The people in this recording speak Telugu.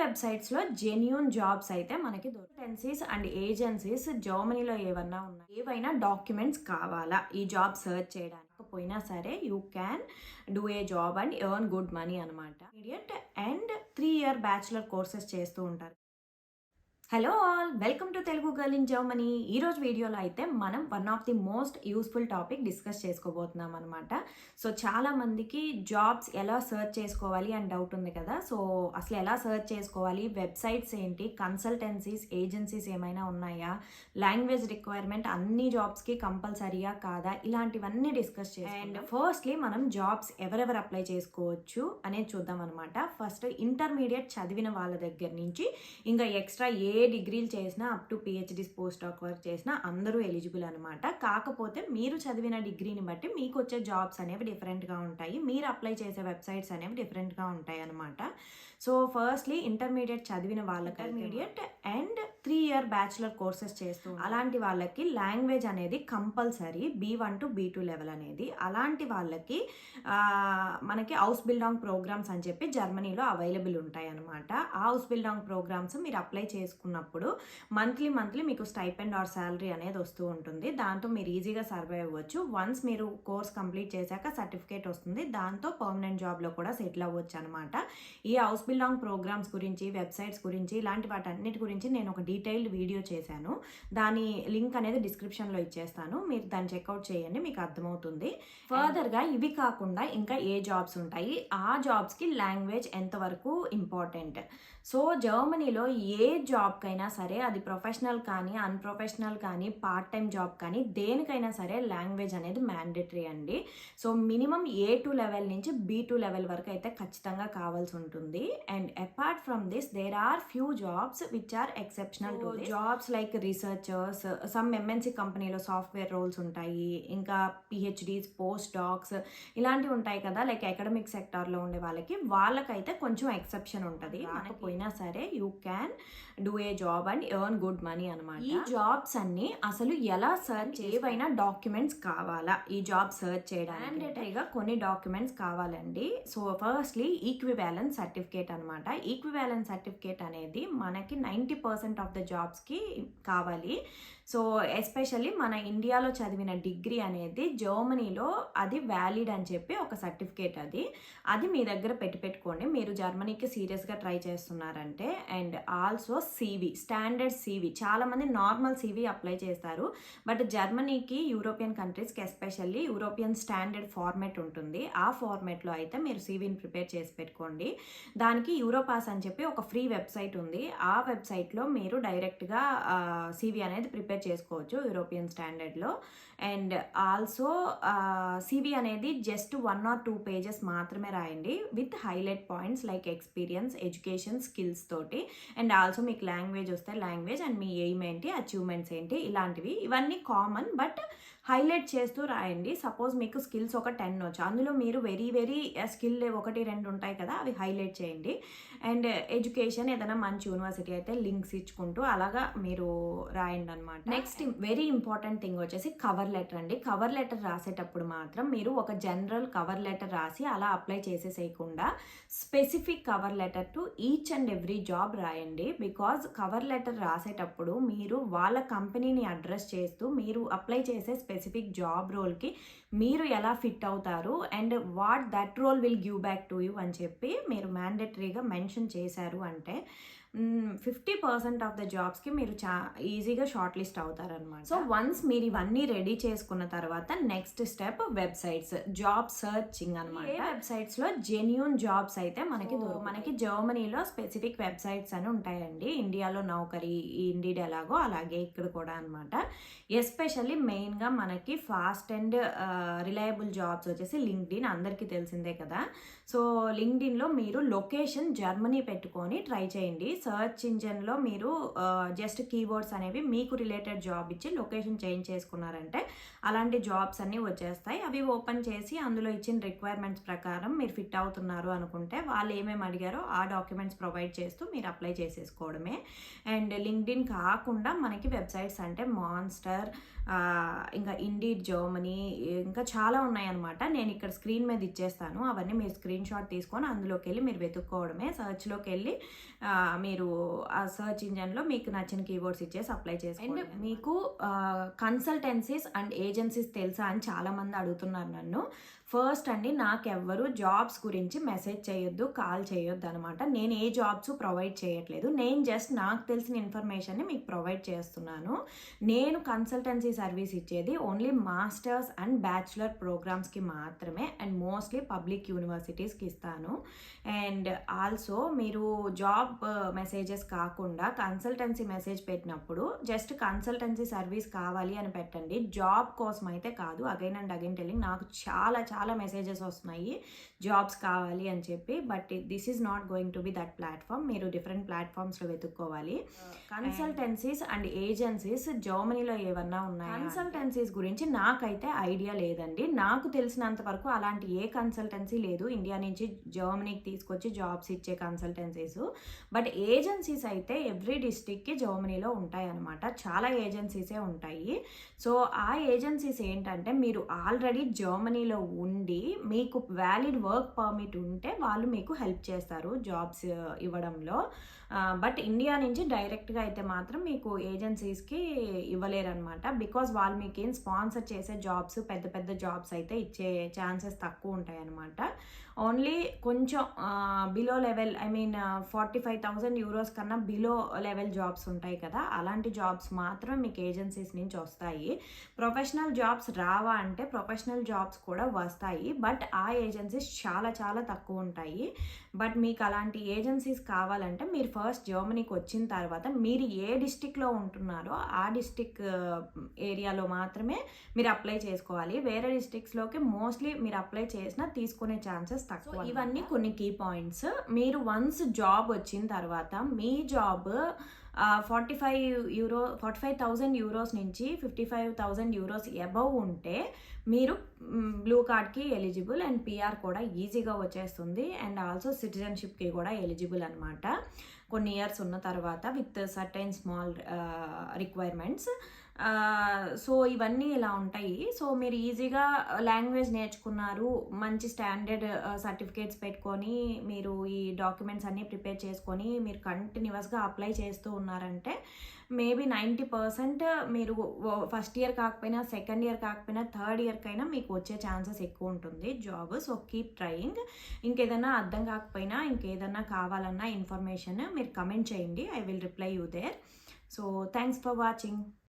వెబ్సైట్స్లో జెన్యూన్ జాబ్స్ అయితే మనకి దొరుకుటెన్సీస్ అండ్ ఏజెన్సీస్ జర్మనీలో ఏమన్నా ఉన్నాయి, ఏవైనా డాక్యుమెంట్స్ కావాలా ఈ జాబ్ సర్చ్ చేయడానికి పోయినా సరే you can do a job and earn good money అనమాట. Immediate and 3-year bachelor courses చేస్తూ ఉంటారు. Hello all, welcome to Telugu girl in Germany. ఈరోజు వీడియోలో అయితే మనం one of the most useful topic discuss చేసుకోబోతున్నాం అనమాట. సో చాలామందికి జాబ్స్ ఎలా సర్చ్ చేసుకోవాలి అని డౌట్ ఉంది కదా. సో అసలు ఎలా సర్చ్ చేసుకోవాలి, వెబ్సైట్స్ ఏంటి, కన్సల్టెన్సీస్ ఏజెన్సీస్ ఏమైనా ఉన్నాయా, లాంగ్వేజ్ రిక్వైర్మెంట్ అన్ని జాబ్స్కి కంపల్సరీయా కాదా, ఇలాంటివన్నీ డిస్కస్ చేస్తాం. అండ్ ఫస్ట్లీ మనం జాబ్స్ ఎవరెవరు అప్లై చేసుకోవచ్చు అనేది చూద్దాం అనమాట. ఫస్ట్ ఇంటర్మీడియట్ చదివిన వాళ్ళ దగ్గర నుంచి ఇంకా ఎక్స్ట్రా ఏ డిగ్రీలు చేసినా up to PhD post doc work చేసినా అందరూ ఎలిజిబుల్ అనమాట. కాకపోతే మీరు చదివిన డిగ్రీని బట్టి మీకు వచ్చే జాబ్స్ అనేవి డిఫరెంట్గా ఉంటాయి, మీరు అప్లై చేసే వెబ్సైట్స్ అనేవి డిఫరెంట్గా ఉంటాయి అనమాట. సో ఫస్ట్లీ ఇంటర్మీడియట్ చదివిన వాళ్ళకి intermediate and 3-year bachelor courses చేస్తూ అలాంటి వాళ్ళకి లాంగ్వేజ్ అనేది compulsory B1 to B2 level అనేది. అలాంటి వాళ్ళకి మనకి హౌస్ బిల్డాంగ్ ప్రోగ్రామ్స్ అని చెప్పి జర్మనీలో అవైలబుల్ ఉంటాయి అనమాట. ఆ హౌస్ బిల్డాంగ్ ప్రోగ్రామ్స్ మీరు అప్లై చేసుకున్నప్పుడు మంత్లీ మీకు స్టైపెండ్ ఆర్ శాలరీ అనేది వస్తూ ఉంటుంది. దాంతో మీరు ఈజీగా సర్వైవ్ అవ్వచ్చు. వన్స్ మీరు కోర్స్ కంప్లీట్ చేశాక సర్టిఫికేట్ వస్తుంది, దాంతో పర్మనెంట్ జాబ్లో కూడా సెటిల్ అవ్వచ్చు అనమాట. ఈ హౌస్ బిల్డాంగ్ ప్రోగ్రామ్స్ గురించి, వెబ్సైట్స్ గురించి, ఇలాంటి వాటన్నిటి గురించి నేను ఒక డీటెయిల్డ్ వీడియో చేశాను. దాని లింక్ అనేది డిస్క్రిప్షన్లో ఇచ్చేస్తాను, మీరు దాన్ని చెక్అవుట్ చేయండి, మీకు అర్థమవుతుంది. ఫర్దర్గా ఇవి కాకుండా ఇంకా ఏ జాబ్స్ ఉంటాయి, ఆ జాబ్స్కి లాంగ్వేజ్ ఎంతవరకు ఇంపార్టెంట్. సో జర్మనీలో ఏ జాబ్కైనా సరే, అది ప్రొఫెషనల్ కానీ అన్ప్రొఫెషనల్ కానీ పార్ట్ టైం జాబ్ కానీ దేనికైనా సరే లాంగ్వేజ్ అనేది మ్యాండేటరీ అండి. సో మినిమం A2 లెవెల్ నుంచి B2 లెవెల్ వరకు అయితే ఖచ్చితంగా కావాల్సి ఉంటుంది. And apart from this there are few jobs which are exceptional to jobs like researchers, some MNC కంపెనీలో సాఫ్ట్వేర్ రోల్స్ ఉంటాయి, ఇంకా పిహెచ్డీస్, పోస్ట్ డాక్స్ ఇలాంటివి ఉంటాయి కదా, లైక్ అకాడమిక్ సెక్టార్లో ఉండే వాళ్ళకైతే కొంచెం ఎక్సెప్షన్ ఉంటుంది. రాకపోయినా సరే you can do a job and earn good money అనమాట. ఈ జాబ్స్ అన్ని అసలు ఎలా సర్చ్, ఏవైనా డాక్యుమెంట్స్ కావాలా ఈ జాబ్ సర్చ్ చేయడానికి, మ్యాండేటరీగా కొన్ని డాక్యుమెంట్స్ కావాలండి. సో ఫస్ట్లీ ఈక్వివాలెన్స్ సర్టిఫికేట్ అనమాట. ఈక్వివాలెన్స్ సర్టిఫికేట్ అనేది మనకి 90% ఆఫ్ ద జాబ్స్కి కావాలి. సో ఎస్పెషల్లీ మన ఇండియాలో చదివిన డిగ్రీ అనేది జర్మనీలో అది వ్యాలిడ్ అని చెప్పి ఒక సర్టిఫికేట్ అది మీ దగ్గర పెట్టుకోండి, మీరు జర్మనీకి సీరియస్గా ట్రై చేస్తున్నారంటే. And also CV, standard CV. చాలామంది నార్మల్ CV అప్లై చేస్తారు, బట్ జర్మనీకి, యూరోపియన్ కంట్రీస్కి ఎస్పెషల్లీ యూరోపియన్ స్టాండర్డ్ ఫార్మాట్ ఉంటుంది. ఆ ఫార్మాట్లో అయితే మీరు CVని ప్రిపేర్ చేసి పెట్టుకోండి. దానికి యూరోపాస్ అని చెప్పి ఒక ఫ్రీ వెబ్సైట్ ఉంది. ఆ వెబ్సైట్లో మీరు డైరెక్ట్గా CV అనేది ప్రిపేర్ చేసుకోవచ్చు యూరోపియన్ స్టాండర్డ్లో. అండ్ ఆల్సో CV అనేది జస్ట్ 1 or 2 pages మాత్రమే రాయండి, with highlight points like experience, education, skills తోటి. అండ్ ఆల్సో మీకు లాంగ్వేజ్ వస్తే లాంగ్వేజ్, అండ్ మీ ఎయిమ్ ఏంటి, అచీవ్మెంట్స్ ఏంటి, ఇలాంటివి ఇవన్నీ కామన్, బట్ హైలైట్ చేస్తూ రాయండి. సపోజ్ మీకు స్కిల్స్ ఒక 10 వచ్చు, అందులో మీరు వెరీ స్కిల్ 1-2 ఉంటాయి కదా, అవి హైలైట్ చేయండి. అండ్ ఎడ్యుకేషన్, ఏదైనా మంచి యూనివర్సిటీ అయితే లింక్స్ ఇచ్చుకుంటూ అలాగా మీరు రాయండి అనమాట. నెక్స్ట్ వెరీ ఇంపార్టెంట్ థింగ్ వచ్చేసి కవర్ లెటర్ అండి. కవర్ లెటర్ రాసేటప్పుడు మాత్రం మీరు ఒక జనరల్ కవర్ లెటర్ రాసి అలా అప్లై చేసేసేయకుండా specific cover letter to each and every job రాయండి. బికాజ్ కవర్ లెటర్ రాసేటప్పుడు మీరు వాళ్ళ కంపెనీని అడ్రస్ చేస్తూ మీరు అప్లై చేసే స్పెసిఫిక్ జాబ్ రోల్కి మీరు ఎలా ఫిట్ అవుతారు and what that role will give back to you అని చెప్పి మీరు మ్యాండేటరీగా మెన్షన్ చేశారు అంటే 50% ఆఫ్ ద జాబ్స్కి మీరు ఈజీగా షార్ట్ లిస్ట్ అవుతారనమాట. సో వన్స్ మీరు ఇవన్నీ రెడీ చేసుకున్న తర్వాత next step websites, job searching అనమాట. వెబ్సైట్స్లో జెన్యూన్ జాబ్స్ అయితే మనకి జర్మనీలో స్పెసిఫిక్ వెబ్సైట్స్ అని ఉంటాయండి. ఇండియాలో నౌకరీ, ఇండీడ్ ఎలాగో అలాగే ఇక్కడ కూడా అనమాట. ఎస్పెషల్లీ మెయిన్గా మనకి ఫాస్ట్ అండ్ రిలయబుల్ జాబ్స్ వచ్చేసి లింక్డ్ఇన్, అందరికీ తెలిసిందే కదా. సో లింక్డ్ఇన్లో మీరు లొకేషన్ జర్మనీ పెట్టుకొని ట్రై చేయండి. సర్చ్ ఇంజన్లో మీరు జస్ట్ కీవర్డ్స్ అనేవి మీకు రిలేటెడ్ జాబ్ ఇచ్చి లొకేషన్ చేంజ్ చేసుకున్నారంటే అలాంటి జాబ్స్ అన్నీ వచ్చేస్తాయి. అవి ఓపెన్ చేసి అందులో ఇచ్చిన రిక్వైర్మెంట్స్ ప్రకారం మీరు ఫిట్ అవుతున్నారు అనుకుంటే వాళ్ళు ఏమేమి అడిగారో ఆ డాక్యుమెంట్స్ ప్రొవైడ్ చేస్తూ మీరు అప్లై చేసేసుకోవడమే. అండ్ లింక్డ్ఇన్ కాకుండా మనకి వెబ్సైట్స్ అంటే మాన్స్టర్, ఇంకా ఇండీడ్ జర్మనీ, ఇంకా చాలా ఉన్నాయన్నమాట. నేను ఇక్కడ స్క్రీన్ మీద ఇచ్చేస్తాను. అవన్నీ మీరు స్క్రీన్ షాట్ తీసుకొని అందులోకి వెళ్ళి మీరు వెతుక్కోవడమే. సర్చ్లోకి వెళ్ళి మీరు ఆ సర్చ్ ఇంజన్లో మీకు నచ్చిన కీవర్డ్స్ ఇచ్చేసి అప్లై చేసుకోండి. అండ్ మీకు కన్సల్టెన్సీస్ అండ్ ఏజెన్సీస్ తెలుసా అని చాలామంది అడుగుతున్నారు నన్ను. ఫస్ట్ అండి, నాకెవ్వరు జాబ్స్ గురించి మెసేజ్ చేయొద్దు, కాల్ చేయొద్దు అనమాట. నేను ఏ జాబ్స్ ప్రొవైడ్ చేయట్లేదు. నేను జస్ట్ నాకు తెలిసిన ఇన్ఫర్మేషన్ని మీకు ప్రొవైడ్ చేస్తున్నాను. నేను కన్సల్టెన్సీ సర్వీస్ ఇచ్చేది ఓన్లీ మాస్టర్స్ అండ్ బ్యాచులర్ ప్రోగ్రామ్స్కి మాత్రమే, అండ్ మోస్ట్లీ పబ్లిక్ యూనివర్సిటీస్కి ఇస్తాను. అండ్ ఆల్సో మీరు జాబ్ మెసేజెస్ కాకుండా కన్సల్టెన్సీ మెసేజ్ పెట్టినప్పుడు జస్ట్ కన్సల్టెన్సీ సర్వీస్ కావాలి అని పెట్టండి. జాబ్ కోసం అయితే కాదు. అగైన్ అండ్ అగైన్ టెల్లింగ్, నాకు చాలా మెసేజెస్ వస్తున్నాయి జాబ్స్ కావాలి అని చెప్పి. But this is not going to be that platform. మీరు డిఫరెంట్ ప్లాట్ఫామ్స్లో వెతుక్కోవాలి. కన్సల్టెన్సీస్ అండ్ ఏజెన్సీస్ జర్మనీలో ఏమన్నా ఉన్నాయి? కన్సల్టెన్సీస్ గురించి నాకైతే ఐడియా లేదండి. నాకు తెలిసినంత వరకు అలాంటి ఏ కన్సల్టెన్సీ లేదు ఇండియా నుంచి జర్మనీకి తీసుకొచ్చి జాబ్స్ ఇచ్చే కన్సల్టెన్సీస్. బట్ ఏజెన్సీస్ అయితే ఎవ్రీ డిస్ట్రిక్ట్కి జర్మనీలో ఉంటాయి అన్నమాట. చాలా ఏజెన్సీసే ఉంటాయి. సో ఆ ఏజెన్సీస్ ఏంటంటే, మీరు ఆల్రెడీ జర్మనీలో ఉండి మీకు వ్యాలిడ్ వర్క్ పర్మిట్ ఉంటే వాళ్ళు మీకు హెల్ప్ చేస్తారు జాబ్స్ ఇవ్వడంలో. బట్ ఇండియా నుంచి డైరెక్ట్గా అయితే మాత్రం మీకు ఏజెన్సీస్కి ఇవ్వలేరనమాట. బికాజ్ వాళ్ళు మీకు ఏం స్పాన్సర్ చేసే జాబ్స్, పెద్ద జాబ్స్ అయితే ఇచ్చే ఛాన్సెస్ తక్కువ ఉంటాయి అన్నమాట. ఓన్లీ కొంచెం below level, I mean 45,000 euros కన్నా బిలో లెవెల్ జాబ్స్ ఉంటాయి కదా, అలాంటి జాబ్స్ మాత్రం మీకు ఏజెన్సీస్ నుంచి వస్తాయి. ప్రొఫెషనల్ జాబ్స్ రావా అంటే ప్రొఫెషనల్ జాబ్స్ కూడా వస్తాయి. బట్ ఆ ఏజెన్సీస్ చాలా తక్కువ ఉంటాయి. బట్ మీకు అలాంటి ఏజెన్సీస్ కావాలంటే మీరు ఫస్ట్ జర్మనీకి వచ్చిన తర్వాత మీరు ఏ డిస్టిక్లో ఉంటున్నారో ఆ డిస్టిక్ ఏరియాలో మాత్రమే మీరు అప్లై చేసుకోవాలి. వేరే డిస్ట్రిక్ట్స్లోకి మోస్ట్లీ మీరు అప్లై చేసినా తీసుకునే ఛాన్సెస్ తక్కువ. ఇవన్నీ కొన్ని కీ పాయింట్స్. మీరు వన్స్ జాబ్ వచ్చిన తర్వాత మీ జాబ్ 45,000 యూరోస్ నుంచి 55,000 యూరోస్ అబవ్ ఉంటే మీరు బ్లూ కార్డ్కి ఎలిజిబుల్, అండ్ పిఆర్ కూడా ఈజీగా వచ్చేస్తుంది. అండ్ ఆల్సో సిటిజన్షిప్కి కూడా ఎలిజిబుల్ అనమాట కొన్ని ఇయర్స్ ఉన్న తర్వాత with certain small requirements. So ఇవన్నీ ఇలా ఉంటాయి. సో మీరు ఈజీగా లాంగ్వేజ్ నేర్చుకున్నారు, మంచి స్టాండర్డ్ సర్టిఫికేట్స్ పెట్టుకొని మీరు ఈ డాక్యుమెంట్స్ అన్నీ ప్రిపేర్ చేసుకొని మీరు కంటిన్యూస్గా అప్లై చేస్తూ ఉన్నారంటే మేబీ 90% మీరు ఫస్ట్ ఇయర్ కాకపోయినా, సెకండ్ ఇయర్ కాకపోయినా, థర్డ్ ఇయర్కైనా మీకు వచ్చే ఛాన్సెస్ ఎక్కువ ఉంటుంది జాబ్. So keep trying. ఇంకేదైనా అర్థం కాకపోయినా, ఇంకేదైనా కావాలన్నా ఇన్ఫర్మేషన్ మీరు కమెంట్ చేయండి. I will reply you there. So thanks for watching.